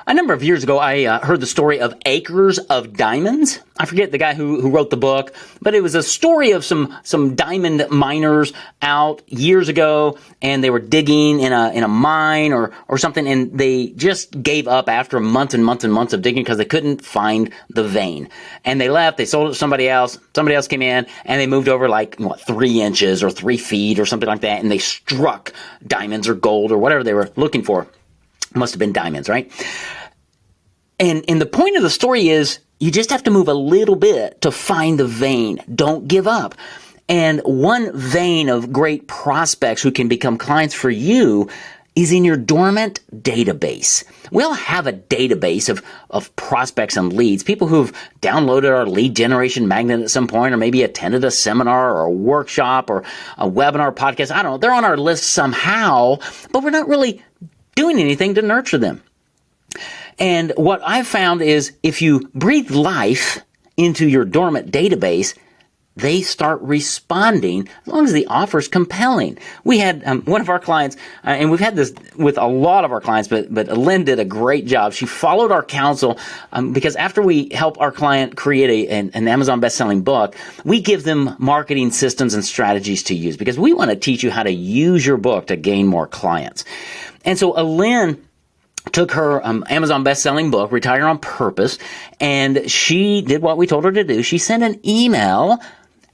A number of years ago, I heard the story of acres of diamonds. I forget the guy who wrote the book, but it was a story of some diamond miners out years ago, and they were digging in a mine or something, and they just gave up after months and months and months of digging because they couldn't find the vein. And they left, they sold it to somebody else. Somebody else came in, and they moved over 3 inches or 3 feet or something like that, and they struck diamonds or gold or whatever they were looking for. Must have been diamonds, right? And the point of the story is you just have to move a little bit to find the vein. Don't give up. And one vein of great prospects who can become clients for you is in your dormant database. We all have a database of prospects and leads, people who've downloaded our lead generation magnet at some point, or maybe attended a seminar or a workshop or a webinar podcast. I don't know. They're on our list somehow, but we're not really doing anything to nurture them. And what I've found is if you breathe life into your dormant database, they start responding as long as the offer is compelling. We had one of our clients, and we've had this with a lot of our clients, but Alynn did a great job. She followed our counsel because after we help our client create an Amazon best-selling book, we give them marketing systems and strategies to use because we want to teach you how to use your book to gain more clients. And so Alynn took her Amazon best-selling book, Retire on Purpose, and she did what we told her to do. She sent an email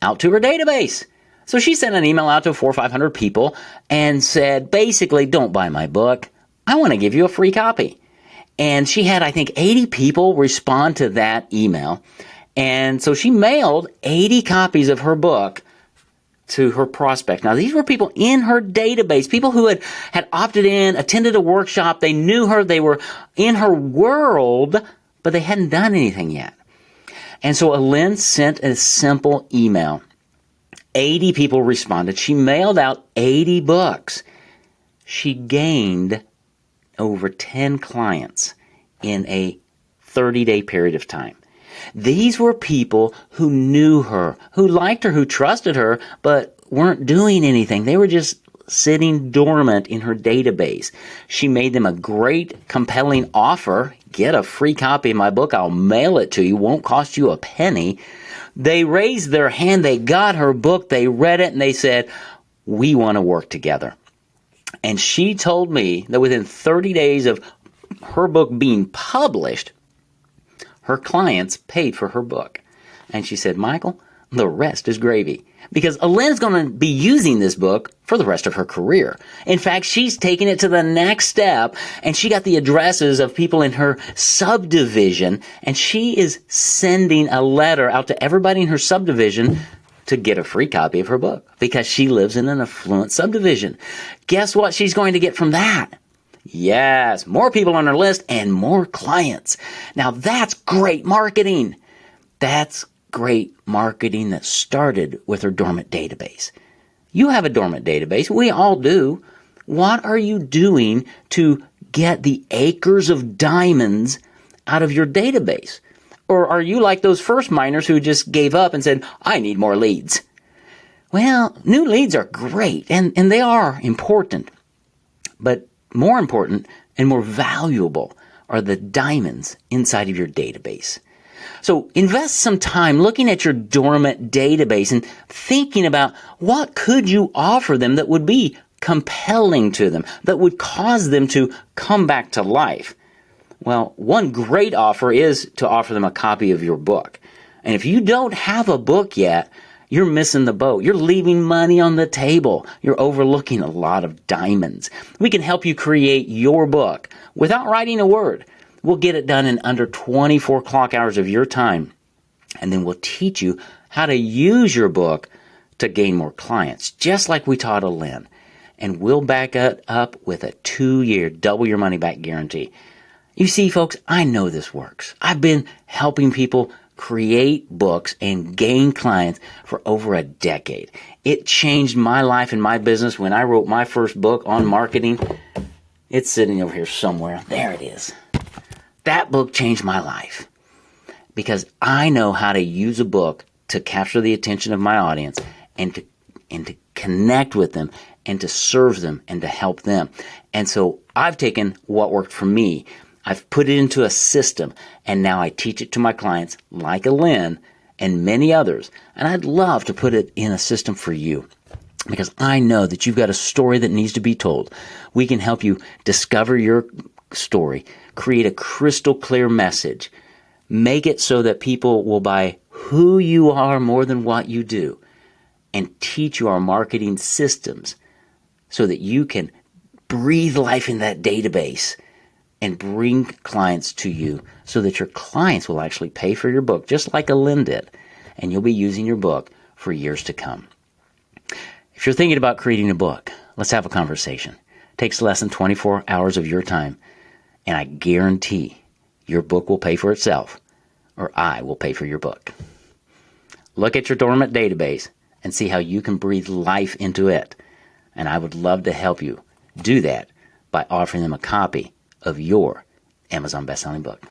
out to her database. So she sent an email out to 400 or 500 people and said, basically, don't buy my book. I want to give you a free copy. And she had, I think, 80 people respond to that email. And so she mailed 80 copies of her book to her prospect. Now, these were people in her database, people who had opted in, attended a workshop. They knew her. They were in her world, but they hadn't done anything yet. And so Alynn sent a simple email. 80 people responded. She mailed out 80 books. She gained over 10 clients in a 30-day period of time. These were people who knew her, who liked her, who trusted her, but weren't doing anything. They were just sitting dormant in her database. She made them a great, compelling offer. Get a free copy of my book. I'll mail it to you. Won't cost you a penny. They raised their hand. They got her book. They read it, and they said, we want to work together. And she told me that within 30 days of her book being published, her clients paid for her book. And she said, Michael, the rest is gravy. Because Alynn's going to be using this book for the rest of her career. In fact, she's taking it to the next step, and she got the addresses of people in her subdivision, and she is sending a letter out to everybody in her subdivision to get a free copy of her book because she lives in an affluent subdivision. Guess what she's going to get from that? Yes, more people on her list and more clients. Now that's great marketing. That's great marketing that started with her dormant database. You have a dormant database. We all do. What are you doing to get the acres of diamonds out of your database? Or are you like those first miners who just gave up and said, I need more leads? Well, new leads are great, and they are important. But more important and more valuable are the diamonds inside of your database. So invest some time looking at your dormant database and thinking about what could you offer them that would be compelling to them, that would cause them to come back to life. Well, one great offer is to offer them a copy of your book. And if you don't have a book yet, you're missing the boat. You're leaving money on the table. You're overlooking a lot of diamonds. We can help you create your book without writing a word. We'll get it done in under 24 clock hours of your time. And then we'll teach you how to use your book to gain more clients, just like we taught Alynn. And we'll back it up with a 2-year double your money back guarantee. You see, folks, I know this works. I've been helping people create books and gain clients for over a decade. It changed my life and my business when I wrote my first book on marketing. It's sitting over here somewhere. There it is. That book changed my life because I know how to use a book to capture the attention of my audience and to connect with them and to serve them and to help them. And so I've taken what worked for me. I've put it into a system, and now I teach it to my clients like Alynn and many others. And I'd love to put it in a system for you, because I know that you've got a story that needs to be told. We can help you discover your story, create a crystal clear message, make it so that people will buy who you are more than what you do, and teach you our marketing systems so that you can breathe life in that database and bring clients to you so that your clients will actually pay for your book, just like Alynn did, and you'll be using your book for years to come. If you're thinking about creating a book, let's have a conversation. It takes less than 24 hours of your time, and I guarantee your book will pay for itself, or I will pay for your book. Look at your dormant database and see how you can breathe life into it, and I would love to help you do that by offering them a copy of your Amazon best-selling book.